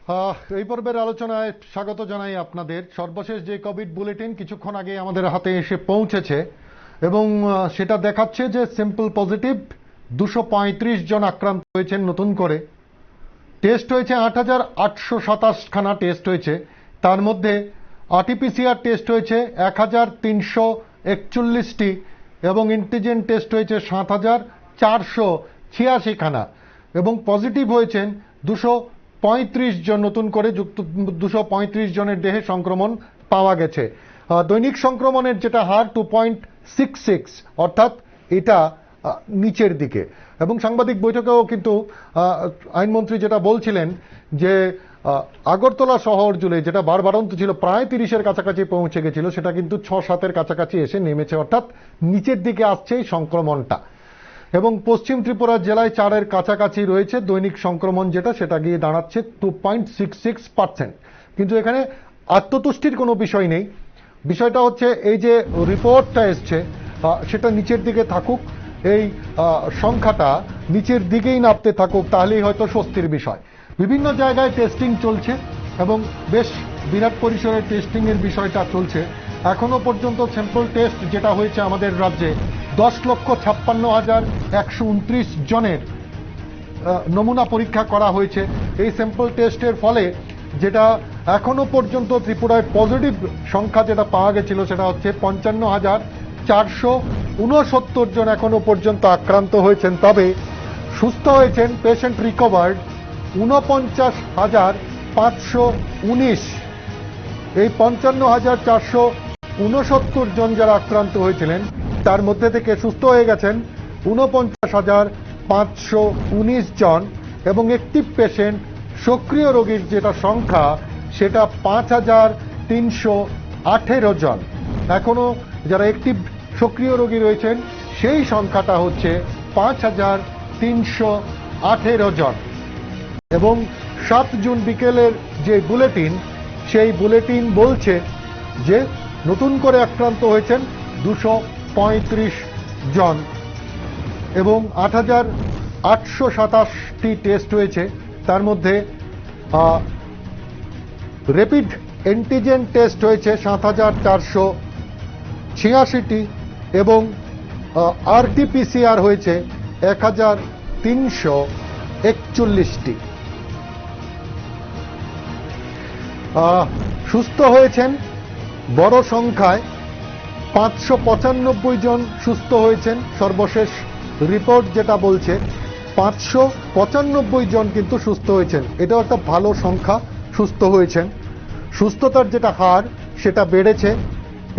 এই পর্বের আলোচনায় স্বাগত জানাই আপনাদের। সর্বশেষ যে কোভিড বুলেটিন কিছুক্ষণ আগে আমাদের হাতে এসে পৌঁছেছে এবং সেটা দেখাচ্ছে যে সিম্পল পজিটিভ 235 জন আক্রান্ত হয়েছেন নতুন করে। টেস্ট হয়েছে 8,827 খানা টেস্ট হয়েছে, তার মধ্যে আরটিপিসিআর টেস্ট হয়েছে 1,341টি এবং অ্যান্টিজেন টেস্ট হয়েছে 7,486 খানা এবং পজিটিভ হয়েছেন 235 জন নতুন করে, যুক্ত 235 জনের দেহে সংক্রমণ পাওয়া গেছে। দৈনিক সংক্রমণের যেটা হার 2.66, অর্থাৎ এটা নিচের দিকে। এবং সাংবাদিক বৈঠকেও কিন্তু আইনমন্ত্রী যেটা বলছিলেন যে আগরতলা শহর জুড়ে যেটা বারবারন্ত ছিল প্রায় 30-এর কাছাকাছি পৌঁছে গেছিল, সেটা কিন্তু 6-7-এর কাছাকাছি এসে নেমেছে, অর্থাৎ নিচের দিকে আসছে এই সংক্রমণটা। এবং পশ্চিম ত্রিপুরা জেলায় 4-এর কাছাকাছি রয়েছে দৈনিক সংক্রমণ, যেটা সেটা গিয়ে দাঁড়াচ্ছে 2.66%। কিন্তু এখানে আত্মতুষ্টির কোনো বিষয় নেই। বিষয়টা হচ্ছে এই যে রিপোর্টটা এসছে সেটা নিচের দিকে থাকুক, এই সংখ্যাটা নিচের দিকেই নামতে থাকুক, তাহলেই হয়তো স্বস্তির বিষয়। বিভিন্ন জায়গায় টেস্টিং চলছে এবং বেশ বিরাট পরিসরে টেস্টিং এর বিষয়টা চলছে। এখনো পর্যন্ত স্যাম্পল টেস্ট যেটা হয়েছে আমাদের রাজ্যে 10,56,129 জনের নমুনা পরীক্ষা করা হয়েছে। এই স্যাম্পল টেস্টের ফলে যেটা এখনো পর্যন্ত ত্রিপুরায় পজিটিভ সংখ্যা যেটা পাওয়া গেছিল সেটা হচ্ছে 55,469 জন এখনো পর্যন্ত আক্রান্ত হয়েছেন। তবে সুস্থ হয়েছেন, পেশেন্ট রিকভার্ড 49,519। এই 55,469 জন যারা আক্রান্ত হয়েছিলেন তার মধ্যে থেকে সুস্থ হয়ে গেছেন 49,519 জন এবং অ্যাক্টিভ পেশেন্ট সক্রিয় রোগীর যেটা সংখ্যা সেটা 5,318 জন। এখনো যারা অ্যাক্টিভ সক্রিয় রোগী রয়েছেন সেই সংখ্যাটা হচ্ছে 5,318 জন। এবং 7 জুন বিকেলের যে বুলেটিন, সেই বুলেটিন বলছে যে নতুন করে আক্রান্ত হয়েছেন 235 জন এবং 8,827টি টেস্ট হয়েছে। তার মধ্যে র্যাপিড অ্যান্টিজেন টেস্ট হয়েছে 7,486টি এবং আরটিপিসিআর হয়েছে 1,341টি। সুস্থ হয়েছেন বড় সংখ্যায় 595 জন সুস্থ হয়েছেন। সর্বশেষ রিপোর্ট যেটা বলছে 595 জন কিন্তু সুস্থ হয়েছেন, এটাও একটা ভালো সংখ্যা। সুস্থ হয়েছেন, সুস্থতার যেটা হার সেটা বেড়েছে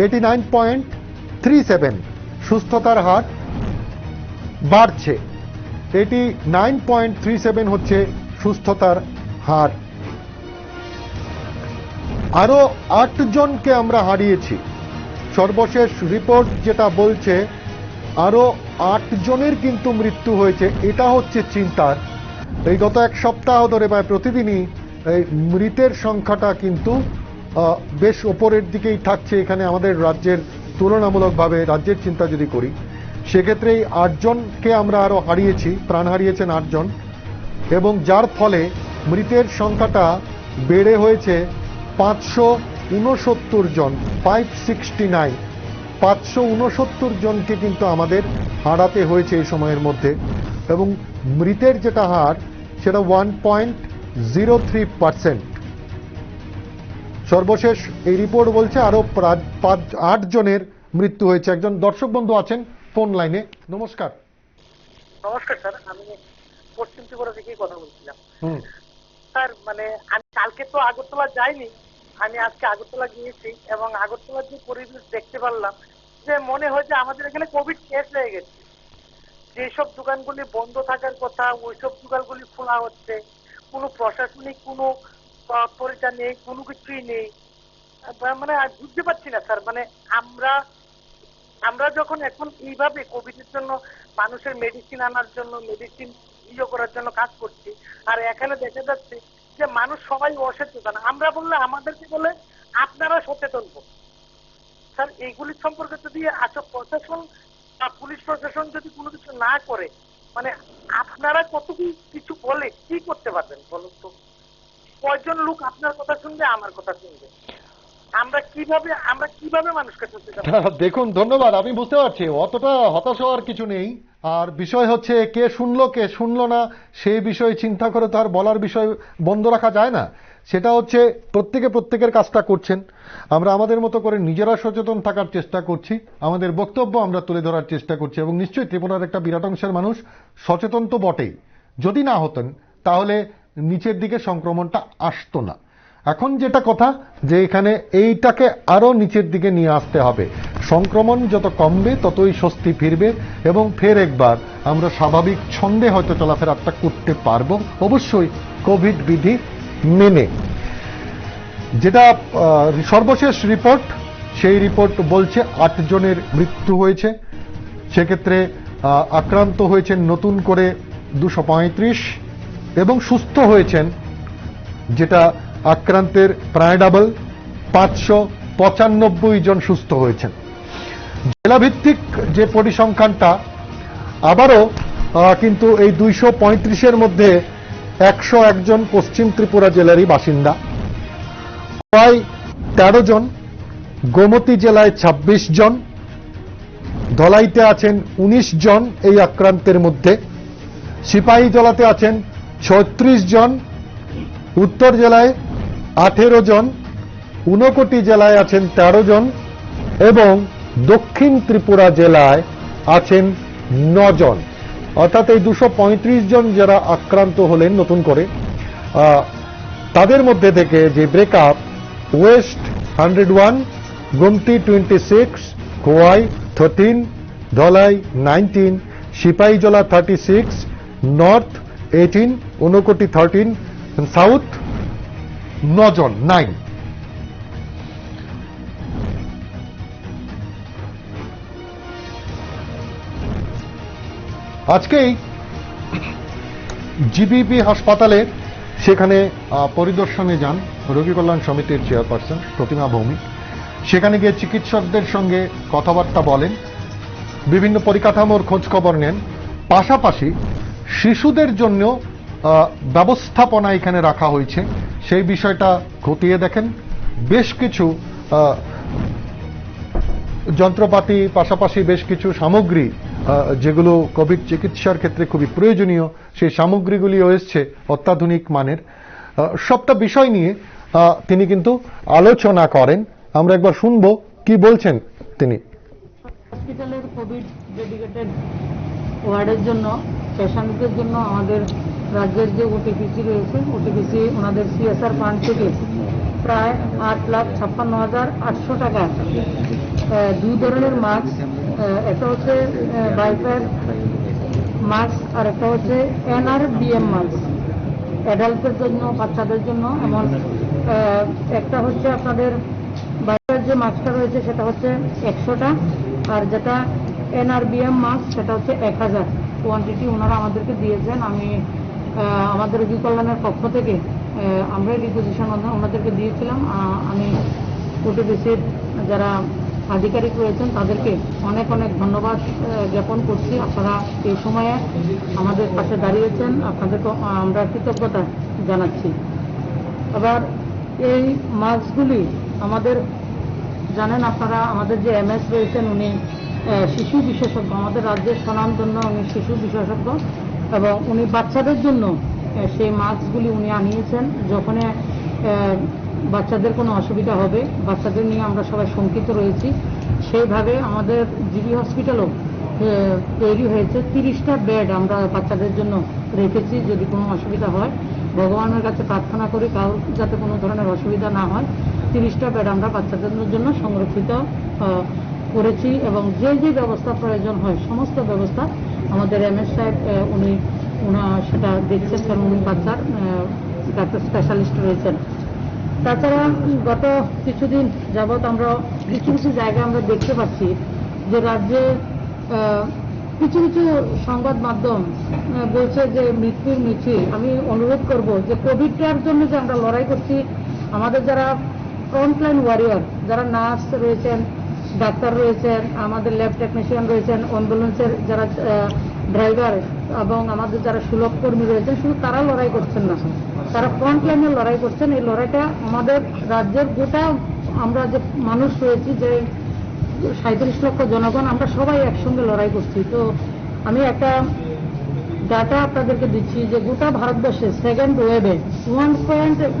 89.37। সুস্থতার হার বাড়ছে, 89.37 হচ্ছে সুস্থতার হার। আরো 8 জনকে আমরা হারিয়েছি। সর্বশেষ রিপোর্ট যেটা বলছে আরো 8 জনের কিন্তু মৃত্যু হয়েছে, এটা হচ্ছে চিন্তার। এই গত এক সপ্তাহ ধরে বা প্রতিদিনই এই মৃতের সংখ্যাটা কিন্তু বেশ ওপরের দিকেই থাকছে এখানে আমাদের রাজ্যের তুলনামূলকভাবে। রাজ্যের চিন্তা যদি করি সেক্ষেত্রে এই 8 জনকে আমরা আরো হারিয়েছি, প্রাণ হারিয়েছেন 8 জন এবং যার ফলে মৃতের সংখ্যাটা বেড়ে হয়েছে 569 জন, 569। 569 জনকে কিন্তু আমাদের হারাতে হয়েছে এই সময়ের মধ্যে এবং মৃতের যেটা হার সেটা 1.03%। সর্বশেষ এই রিপোর্ট বলছে আরো 8 জনের মৃত্যু হয়েছে। একজন দর্শক বন্ধু আছেন ফোন লাইনে। নমস্কার। নমস্কার স্যার, আমি পশ্চিম ত্রিপুরা থেকেই কথা বলছিলাম। স্যার মানে আমি কালকে তো আগরতলা যাইনি, আমি আজকে আগরতলা গিয়েছি এবং আগরতলার যে পরিবেশ দেখতে পারলাম যে মনে হয় যে আমাদের এখানে কোভিড শেষ হয়ে গেছে। যেসব দোকানগুলি বন্ধ থাকার কথা ওইসব দোকানগুলি খোলা হচ্ছে, কোনো প্রশাসনিক কোনো তৎপরতা নেই, কোনো কিছুই নেই। মানে বুঝতে পারছি না স্যার, মানে আমরা যখন এখন এইভাবে কোভিডের জন্য মানুষের মেডিসিন আনার জন্য মেডিসিন করার জন্য কাজ করছি, আর এখানে দেখা যাচ্ছে যে মানুষ সবাই অসচেতন। আমরা বললে আমাদেরকে বলে আপনারা সচেতন হোক। স্যার এইগুলির সম্পর্কে যদি প্রশাসন বা পুলিশ প্রশাসন যদি কোনো কিছু না করে, মানে আপনারা কতটুকু কিছু বলে কি করতে পারবেন বলুন তো? কয়জন লোক আপনার কথা শুনবে, আমার কথা শুনবে? আমরা কিভাবে মানুষকে সচেতন? দেখুন, ধন্যবাদ, আমি বুঝতে পারছি, অতটা হতাশ হওয়ার কিছু নেই। আর বিষয় হচ্ছে কে শুনলো কে শুনলো না সেই বিষয়ে চিন্তা করে তার বলার বিষয় বন্ধ রাখা যায় না। সেটা হচ্ছে প্রত্যেকের কাজটা করছেন, আমরা আমাদের মতো করে নিজেরা সচেতন থাকার চেষ্টা করছি, আমাদের বক্তব্য আমরা তুলে ধরার চেষ্টা করছি, এবং নিশ্চয়ই ত্রিপুরার একটা বিরাট অংশের মানুষ সচেতন তো বটেই। যদি না হতেন তাহলে নিচের দিকে সংক্রমণটা আসতো না। এখন যেটা কথা যে এখানে এইটাকে আরো নিচের দিকে নিয়ে আসতে হবে, সংক্রমণ যত কমবে ততই স্বস্তি ফিরবে, এবং ফের একবার আমরা স্বাভাবিক ছন্দে হয়তো চলাফেরাটা করতে পারবো, অবশ্যই কোভিড বিধি মেনে। যেটা সর্বশেষ রিপোর্ট, সেই রিপোর্ট বলছে 8 জনের মৃত্যু হয়েছে, সেক্ষেত্রে আক্রান্ত হয়েছেন নতুন করে 235 এবং সুস্থ হয়েছেন, যেটা আক্রান্তের প্রায় ডাবল, 595 জন সুস্থ হয়েছেন। জেলাভিত্তিক যে পরিসংখ্যানটা আবারও কিন্তু এই 235-এর মধ্যে 101 জন পশ্চিম ত্রিপুরা জেলারই বাসিন্দা, প্রায় 13 জন, গোমতী জেলায় 26 জন, ধলাইতে আছেন 19 জন এই আক্রান্তের মধ্যে, সিপাহীজলাতে আছেন 36 জন, উত্তর জেলায় 18 জন, ঊনকোটি জেলায় আছেন 13 জন, এবং দক্ষিণ ত্রিপুরা জেলায় আছেন 9 জন। অর্থাৎ এই 235 জন যারা আক্রান্ত হলেন নতুন করে, তাদের মধ্যে থেকে যে breakup, west 101, Gomati 26, Khowai 13, Dhalai 19, Sepahijala 36, north 18, Unakoti 13, south 9 জন, 9। আজকেই জিবিপি হাসপাতালে সেখানে পরিদর্শনে যান রোগী কল্যাণ সমিতির চেয়ারপারসন প্রতিমা ভৌমিক। সেখানে গিয়ে চিকিৎসকদের সঙ্গে কথাবার্তা বলেন, বিভিন্ন পরিকাঠামোর খোঁজ খবর নেন, পাশাপাশি শিশুদের জন্য ব্যবস্থাপনা এখানে রাখা হয়েছে সেই বিষয়টা খতিয়ে দেখেন। বেশ কিছু যন্ত্রপাতি, পাশাপাশি বেশ কিছু সামগ্রী যেগুলো কোভিড চিকিৎসার ক্ষেত্রে খুবই প্রয়োজনীয়, সেই সামগ্রীগুলিও এসছে অত্যাধুনিক মানের। সবটা বিষয় নিয়ে তিনি কিন্তু আলোচনা করেন। আমরা একবার শুনবো কি বলছেন তিনি। হসপিটালের কোভিড ডেডিকেটেড ওয়ার্ডের জন্য, পেশেন্টদের জন্য আমাদের রাজ্যের যে ওটিপিসি রয়েছে, ওটিপিসি ওনাদের সিএসআর ফান্ড থেকে প্রায় 8,56,800 টাকা 2 ধরনের মাস্ক, একটা হচ্ছে বাইফার মাস্ক আর একটা হচ্ছে NRBM মাস্ক, অ্যাডাল্টদের জন্য, বাচ্চাদের জন্য। এমন একটা হচ্ছে আপনাদের বাইফার যে মাস্কটা রয়েছে সেটা হচ্ছে 100টা, আর যেটা NRBM মাস্ক সেটা হচ্ছে 1000 কোয়ান্টিটি ওনারা আমাদেরকে দিয়েছেন। আমি আমাদের রোগী কল্যাণের পক্ষ থেকে আমরা রিপোজিশন ওনাদেরকে দিয়েছিলাম। আমি ওটিপিসির যারা আধিকারিক রয়েছেন তাদেরকে অনেক অনেক ধন্যবাদ জ্ঞাপন করছি। আপনারা এই সময়ে আমাদের পাশে দাঁড়িয়েছেন, আপনাদেরকে আমরা কৃতজ্ঞতা জানাচ্ছি। আবার এই মাস্কগুলি আমাদের জানেন আপনারা, আমাদের যে MS রয়েছেন উনি শিশু বিশেষজ্ঞ, আমাদের রাজ্যের স্বনামধন্য উনি শিশু বিশেষজ্ঞ, এবং উনি বাচ্চাদের জন্য সেই মাস্কগুলি উনি আনিয়েছেন। যখন বাচ্চাদের কোনো অসুবিধা হবে, বাচ্চাদের নিয়ে আমরা সবাই শঙ্কিত রয়েছি, সেইভাবে আমাদের জিবি হসপিটালও তৈরি হয়েছে। 30টা বেড আমরা বাচ্চাদের জন্য রেখেছি, যদি কোনো অসুবিধা হয় ভগবানের কাছে প্রার্থনা করি কারোর যাতে কোনো ধরনের অসুবিধা না হয়। 30টা বেড আমরা বাচ্চাদের জন্য সংরক্ষিত করেছি, এবং যে যে ব্যবস্থা প্রয়োজন হয় সমস্ত ব্যবস্থা আমাদের MS সাহেব উনি সেটা দেখছেন, কারণ উনি বাচ্চার ডাক্তার স্পেশালিস্ট রয়েছেন। তাছাড়া গত কিছুদিন যাবৎ আমরা কিছু কিছু জায়গায় আমরা দেখতে পাচ্ছি যে রাজ্যে কিছু কিছু সংবাদ মাধ্যম বলছে যে মৃত্যুর মিছিল। আমি অনুরোধ করব যে কোভিডটার জন্য যে আমরা লড়াই করছি, আমাদের যারা ফ্রন্টলাইন ওয়ারিয়র, যারা নার্স রয়েছেন, ডাক্তার রয়েছেন, আমাদের ল্যাব টেকনিশিয়ান রয়েছেন, অ্যাম্বুলেন্সের যারা ড্রাইভার এবং আমাদের যারা সুলভ কর্মী রয়েছেন, শুধু তারা লড়াই করছেন না, তারা ফ্রন্ট লাইনে লড়াই করছেন। এই লড়াইটা আমাদের রাজ্যের গোটা আমরা যে মানুষ রয়েছি, যে 37 লক্ষ জনগণ, আমরা সবাই একসঙ্গে লড়াই করছি। তো আমি একটা ডাটা আপনাদেরকে দিচ্ছি যে গোটা ভারতবর্ষে সেকেন্ড ওয়েভে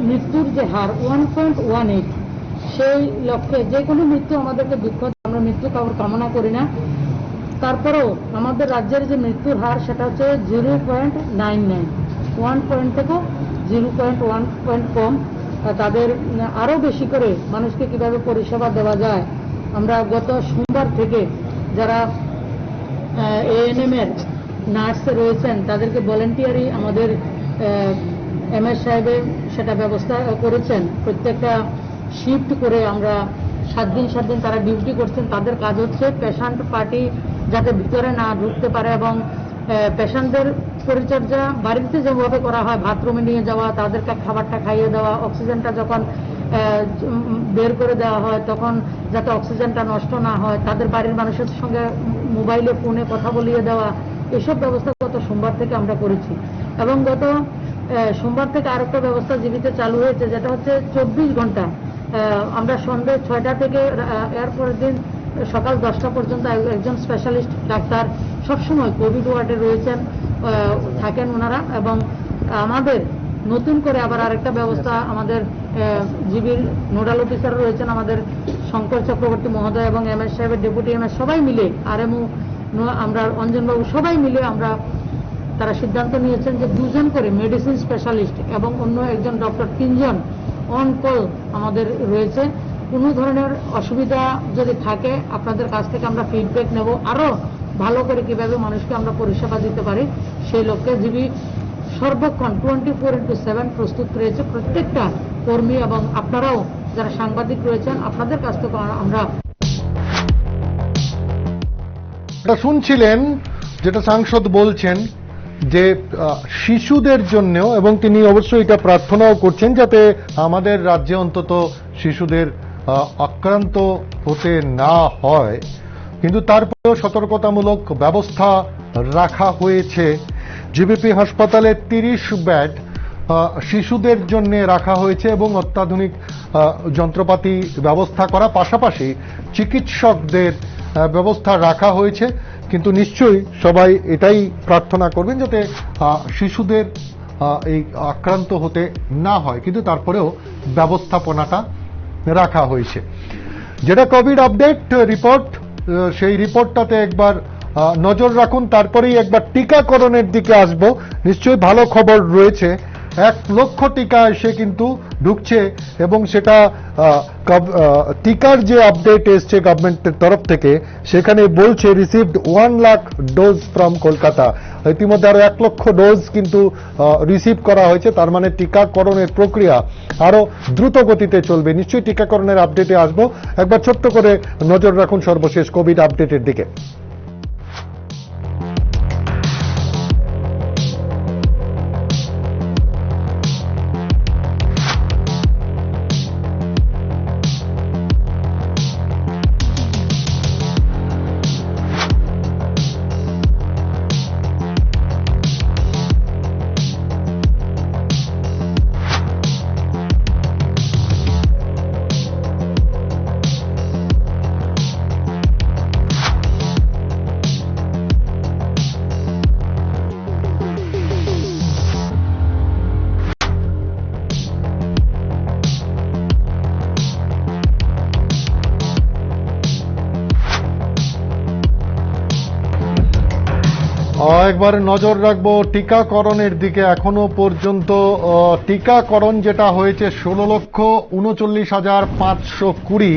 মৃত্যুর যে হার 1.18, সেই লক্ষ্যে যে কোনো মৃত্যু আমাদেরকে দুঃখ, আমরা মৃত্যু কাউর কামনা করি না, তারপরেও আমাদের রাজ্যের যে মৃত্যুর হার সেটা হচ্ছে 0.99, 1 পয়েন্ট থেকে 0.1 পয়েন্ট কম। তাদের আরো বেশি করে মানুষকে কিভাবে পরিষেবা দেওয়া যায়, আমরা গত সোমবার থেকে যারা ANM এর নার্স রয়েছেন তাদেরকে ভলেন্টিয়ারি আমাদের MS সাহেবের সেটা ব্যবস্থা করেছেন। প্রত্যেকটা শিফট করে আমরা 7 দিন তারা ডিউটি করছেন। তাদের কাজ হচ্ছে পেশেন্ট পার্টি যাতে ভিতরে না ঢুকতে পারে এবং পেশেন্টদের পরিচর্যা বাড়িতে যেভাবে করা হয়, বাথরুমে নিয়ে যাওয়া, তাদেরকে খাবারটা খাইয়ে দেওয়া, অক্সিজেনটা যখন বের করে দেওয়া হয় তখন যাতে অক্সিজেনটা নষ্ট না হয়, তাদের বাড়ির মানুষের সঙ্গে মোবাইলে ফোনে কথা বলিয়ে দেওয়া, এসব ব্যবস্থা গত সোমবার থেকে আমরা করেছি। এবং গত সোমবার থেকে আরেকটা ব্যবস্থা জীবিতে চালু হয়েছে, যেটা হচ্ছে 24 ঘন্টা আমরা সন্ধ্যে 6টা থেকে এরপরের দিন সকাল 10টা পর্যন্ত একজন স্পেশালিস্ট ডাক্তার সবসময় কোভিড ওয়ার্ডে রয়েছেন, থাকেন ওনারা। এবং আমাদের নতুন করে আবার আরেকটা ব্যবস্থা, আমাদের জিবির নোডাল অফিসার রয়েছেন আমাদের শঙ্কর চক্রবর্তী মহোদয় এবং MS সাহেবের ডেপুটি MS সবাই মিলে, RMO আমরা অঞ্জনবাবু সবাই মিলে তারা সিদ্ধান্ত নিয়েছেন যে 2 জন করে মেডিসিন স্পেশালিস্ট এবং অন্য একজন ডক্টর, 3 জন অন কল আমাদের রয়েছে। কোনো ধরনের অসুবিধা যদি থাকে আপনাদের কাছ থেকে আমরা ফিডব্যাক নেব, আরো ভালো করে কিভাবে মানুষকে আমরা পরিষেবা দিতে পারি সেই লক্ষ্যে জিবি সর্বক্ষণ 24/7 প্রস্তুত রয়েছে। প্রত্যেকটা কর্মী এবং আপনারাও যারা সাংবাদিক রয়েছেন আপনাদের কাছ থেকে আমরা শুনছিলেন যেটা সাংসদ বলছেন যে শিশুদের জন্যও, এবং তিনি অবশ্যই এটা প্রার্থনাও করছেন যাতে আমাদের রাজ্যে অন্তত শিশুদের আক্রান্ত হতে না হয়, কিন্তু তারপরেও সতর্কতামূলক ব্যবস্থা রাখা হয়েছে। জিবিপি হাসপাতালে 30 বেড শিশুদের জন্য রাখা হয়েছে এবং অত্যাধুনিক যন্ত্রপাতি ব্যবস্থা করা, পাশাপাশি চিকিৎসকদের ব্যবস্থা রাখা হয়েছে। কিন্তু নিশ্চয়ই সবাই এটাই প্রার্থনা করবেন যাতে শিশুদের এই আক্রান্ত হতে না হয়, কিন্তু তারপরেও ব্যবস্থাপনাটা রাখা হয়েছে। যেটা কোভিড আপডেট রিপোর্ট, সেই রিপোর্টটাতে একবার নজর রাখুন, তারপরেই একবার টিকাকরণের দিকে আসবো। নিশ্চয়ই ভালো খবর রয়েছে, 1 লক্ষ টিকা এসে কিন্তু ঢুকছে এবং সেটা টিকার যে আপডেট এসছে গভর্নমেন্টের তরফ থেকে, সেখানে বলছে received 1 lakh dose from Kolkata. ইতিমধ্যে আরো 1 লক্ষ ডোজ কিন্তু রিসিভ করা হয়েছে, তার মানে টিকাকরণের প্রক্রিয়া আরো দ্রুত গতিতে চলবে। নিশ্চয়ই টিকাকরণের আপডেটে আসবো। একবার ছোট্ট করে নজর রাখুন সর্বশেষ কোভিড আপডেটের দিকে। একবার নজর রাখবো টিকাকরণের দিকে। এখনো পর্যন্ত টিকাকরণ যেটা হয়েছে 16,39,520,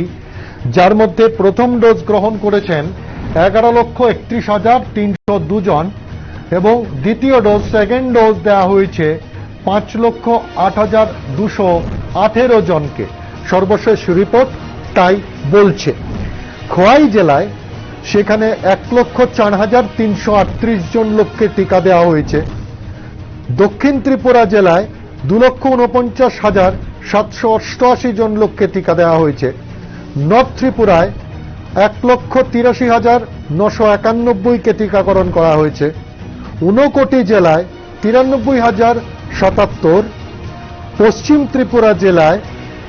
যার মধ্যে প্রথম ডোজ গ্রহণ করেছেন 11,31,302 জন এবং দ্বিতীয় ডোজ সেকেন্ড ডোজ দেওয়া হয়েছে 5,08,218 জনকে। সর্বশেষ রিপোর্ট তাই বলছে। খোয়াই জেলায় সেখানে 1,04,338 জন লোককে টিকা দেওয়া হয়েছে। দক্ষিণ ত্রিপুরা জেলায় 2,49,788 জন লোককে টিকা দেওয়া হয়েছে। নর্থ ত্রিপুরায় 1,83,991কে টিকাকরণ করা হয়েছে। ঊনকোটি জেলায় 93,077, পশ্চিম ত্রিপুরা জেলায়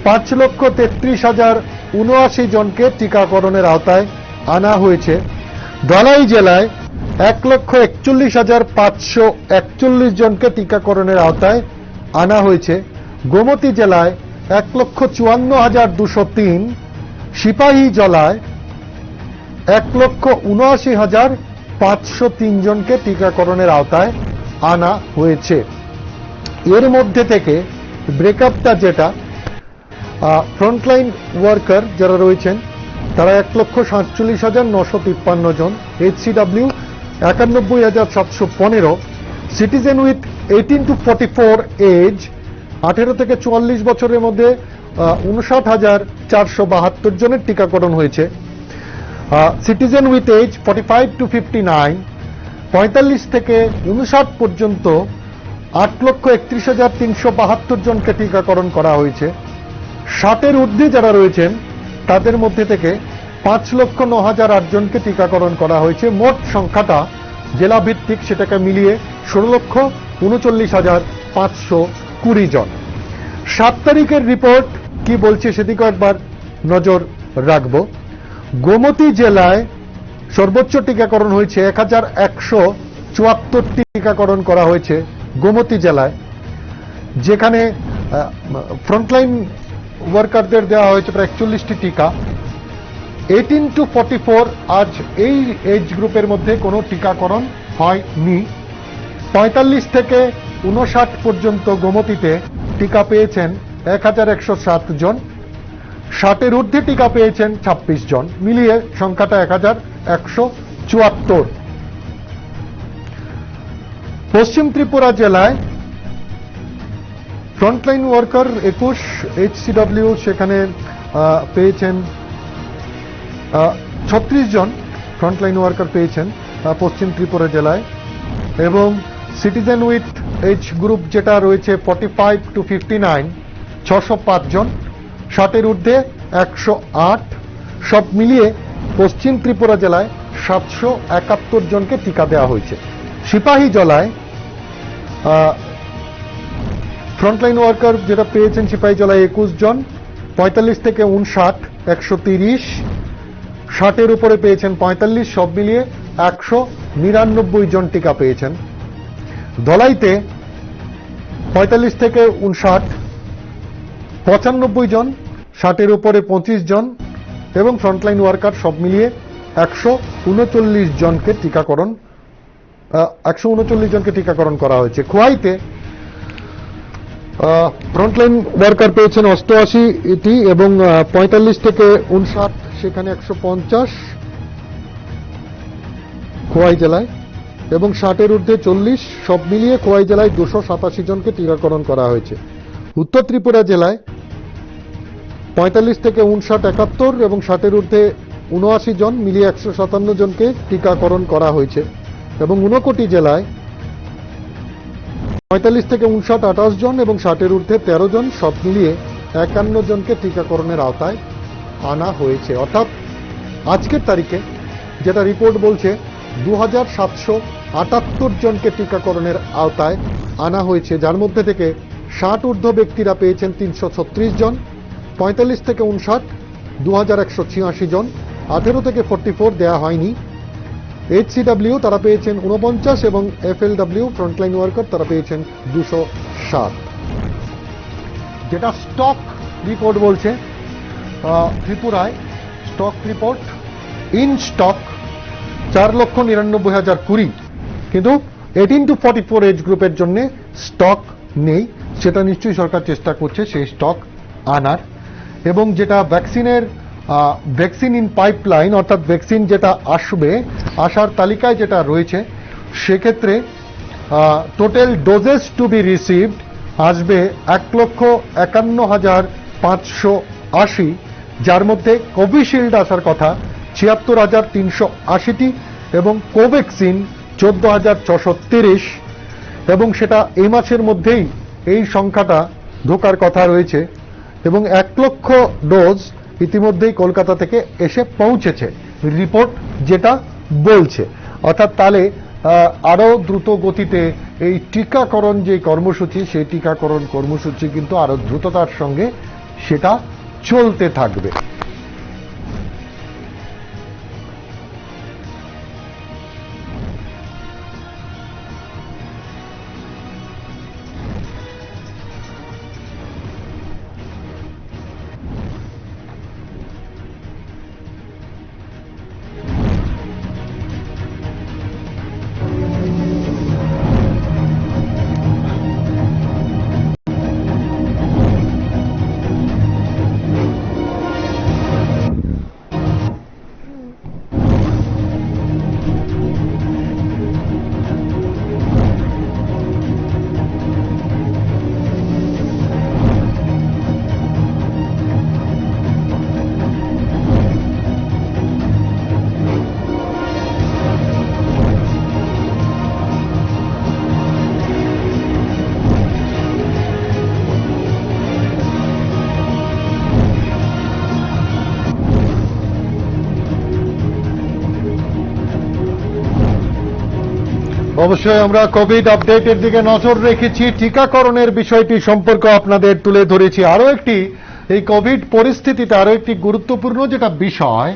5,33,079 জনকে টিকাকরণের আওতায় আনা হয়েছে। ধলাই জেলায় 1,41,541 জনকে টিকাকরণের আওতায় আনা হয়েছে। গোমতী জেলায় 1,54,203, সিপাহী জেলায় 1,79,503 জনকে টিকাকরণের আওতায় আনা হয়েছে। এর মধ্যে থেকে ব্রেকআপটা যেটা, ফ্রন্টলাইন ওয়ার্কার যারা রয়েছেন তারা 1,47,953 জন, HCW 91,715, citizen with 18 to 44 age 18 থেকে 44 বছরের মধ্যে 59,472 জনের টিকাকরণ হয়েছে। সিটিজেন উইথ এজ 45 to 59 45 থেকে 59 পর্যন্ত 8,31,372 জনকে টিকাকরণ করা হয়েছে। 60-এর ঊর্ধ্বে যারা রয়েছেন তাদের মধ্যে থেকে 5,09,008 জনকে টিকাকরণ করা হয়েছে। মোট সংখ্যাটা জেলা ভিত্তিক সেটাকে মিলিয়ে 16,39,520 জন। 7 তারিখের রিপোর্ট কি বলছে সেদিকে একবার নজর রাখব। গোমতী জেলায় সর্বোচ্চ টিকাকরণ হয়েছে 1,174টি টিকাকরণ করা হয়েছে গোমতী জেলায়, যেখানে ফ্রন্টলাইন ওয়ার্কারদের দেওয়া হয়েছে প্রায় 41টি টিকা। 18 to 44 আজ এই এজ গ্রুপের মধ্যে কোনো টিকাকরণ হয়নি। 45 থেকে 59 পর্যন্ত গোমতীতে টিকা পেয়েছেন 1,107 জন। 60-এর ঊর্ধ্বে টিকা পেয়েছেন 26 জন, মিলিয়ে সংখ্যাটা 1,174। পশ্চিম ত্রিপুরা জেলায় ফ্রন্টলাইন ওয়ার্কার 21, HCW সেখানে পেয়েছেন 36 জন ফ্রন্টলাইন ওয়ার্কার পেয়েছেন পশ্চিম ত্রিপুরা জেলায়, এবং সিটিজেন উইথ এজ গ্রুপ যেটা রয়েছে 45 to 59 605 জন, 60-এর ঊর্ধ্বে 108, সব মিলিয়ে পশ্চিম ত্রিপুরা জেলায় 771 জনকে টিকা দেওয়া হয়েছে। সিপাহী জেলায় ফ্রন্টলাইন ওয়ার্কার যেটা পেয়েছেন সিপাহী জেলায় 21 জন, 45 থেকে 59 130, 60-এর উপরে পেয়েছেন 45, সব মিলিয়ে 199 জন টিকা পেয়েছেন। ধলাইতে 45 থেকে 59 95 জন, 60-এর উপরে 25 জন, এবং ফ্রন্টলাইন ওয়ার্কার সব মিলিয়ে 139 জনকে টিকাকরণ করা হয়েছে। খোয়াইতে ফ্রন্টলাইন ওয়ার্কার পেয়েছেন 88টি, এবং 45 থেকে 59 সেখানে 150 খোয়াই জেলায়, এবং 60-এর ঊর্ধ্বে 40, সব মিলিয়ে খোয়াই জেলায় 287 জনকে টিকাকরণ করা হয়েছে। উত্তর ত্রিপুরা জেলায় 45 থেকে 59 71, এবং 60-এর ঊর্ধ্বে 79 জন, মিলিয়ে 157 জনকে টিকাকরণ করা হয়েছে। এবং ঊনকোটি জেলায় 45 থেকে 59 28 জন, এবং 60-এর ঊর্ধ্বে 13 জন, সব মিলিয়ে 51 জনকে টিকাকরণের আওতায় আনা হয়েছে। অর্থাৎ আজকের তারিখে যেটা রিপোর্ট বলছে 2,778 জনকে টিকাকরণের আওতায় আনা হয়েছে, যার মধ্যে থেকে 60 ঊর্ধ্ব ব্যক্তিরা পেয়েছেন 336 জন, 45 থেকে 59 2,186 জন, 18 থেকে 44 দেয়া হয়নি। HCW তারা পেয়েছেন 49, এবং FLW ফ্রন্টলাইন ওয়ার্কার তারা পেয়েছেন 207। যেটা স্টক রিপোর্ট বলছে ত্রিপুরায় স্টক রিপোর্ট ইন স্টক 4,99,020, কিন্তু 18 to 44 এজ গ্রুপের জন্য স্টক নেই। সেটা নিশ্চয়ই সরকার চেষ্টা করছে সেই স্টক আনার। এবং যেটা ভ্যাকসিন ইন পাইপলাইন, অর্থাৎ ভ্যাকসিন যেটা আসার তালিকায় যেটা রয়েছে, সেক্ষেত্রে total doses to be received আসবে 1,51,580, যার মধ্যে কোভিশিল্ড আসার কথা 76,380টি, এবং কোভ্যাক্সিন 14,630, এবং সেটা এই মাসের মধ্যেই এই সংখ্যাটা ঢোকার কথা রয়েছে। এবং 1 লক্ষ ডোজ ইতিমধ্যেই কলকাতা থেকে এসে পৌঁছেছে রিপোর্ট যেটা বলছে। অর্থাৎ তাহলে আরো দ্রুত গতিতে এই টিকাকরণ যে কর্মসূচি, সেই টিকাকরণ কর্মসূচি কিন্তু আরো দ্রুততার সঙ্গে সেটা চলতে থাকবে। অবশ্যই আমরা কোভিড আপডেটের দিকে নজর রেখেছি, টিকাকরণের বিষয়টি সম্পর্কে আপনাদের তুলে ধরেছি। আরো একটি এই কোভিড পরিস্থিতিতে আরো একটি গুরুত্বপূর্ণ যেটা বিষয়,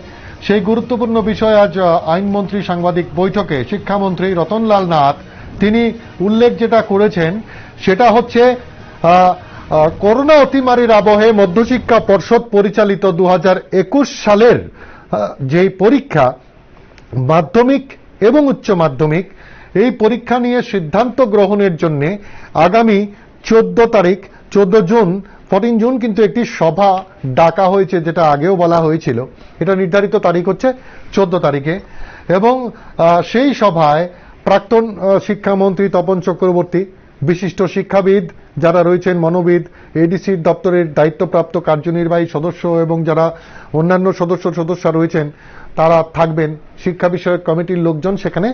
সেই গুরুত্বপূর্ণ বিষয় আজ আইনমন্ত্রী সাংবাদিক বৈঠকে শিক্ষামন্ত্রী রতনলাল নাথ তিনি উল্লেখ যেটা করেছেন সেটা হচ্ছে করোনা অতিমারির আবহে মধ্যশিক্ষা পর্ষদ পরিচালিত 2021 সালের যেই পরীক্ষা মাধ্যমিক এবং উচ্চ মাধ্যমিক, এই পরীক্ষা নিয়ে সিদ্ধান্ত গ্রহণের জন্য আগামী 14 জুন 14 জুন কিন্তু একটি সভা ডাকা হয়েছে, যেটা আগেও বলা হয়েছিল। এটা নির্ধারিত তারিখ হচ্ছে 14 তারিখে, এবং সেই সভায় প্রাক্তন শিক্ষামন্ত্রী তপন চক্রবর্তী, বিশিষ্ট শিক্ষাবিদ যারা রয়েছেন, মনোবিদ, এডিসি দপ্তরের দায়িত্বপ্রাপ্ত কার্যনির্বাহী সদস্য এবং যারা অন্যান্য সদস্যরা রয়েছেন তারা থাকবেন, শিক্ষা বিষয়ক কমিটির লোকজন সেখানে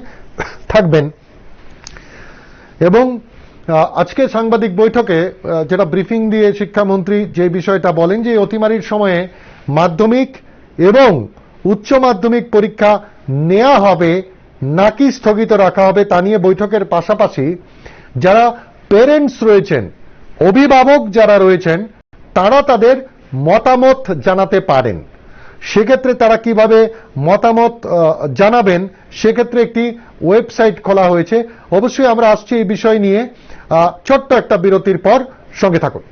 থাকবেন। এবং আজকে সাংবাদিক বৈঠকে যেটা ব্রিফিং দিয়ে শিক্ষামন্ত্রী যে বিষয়টা বলেন যে অতিমারির সময়ে মাধ্যমিক এবং উচ্চ মাধ্যমিক পরীক্ষা নেওয়া হবে নাকি স্থগিত রাখা হবে তা নিয়ে বৈঠকের পাশাপাশি যারা পেরেন্টস রয়েছেন, অভিভাবক যারা রয়েছেন, তারা তাদের মতামত জানাতে পারেন। সেক্ষেত্রে তারা কিভাবে মতামত জানাবেন সেক্ষেত্রে একটি ওয়েবসাইট খোলা হয়েছে। অবশ্যই আমরা আসছি এই বিষয় নিয়ে ছোট্ট একটা বিরতির পর, সঙ্গে থাকুন।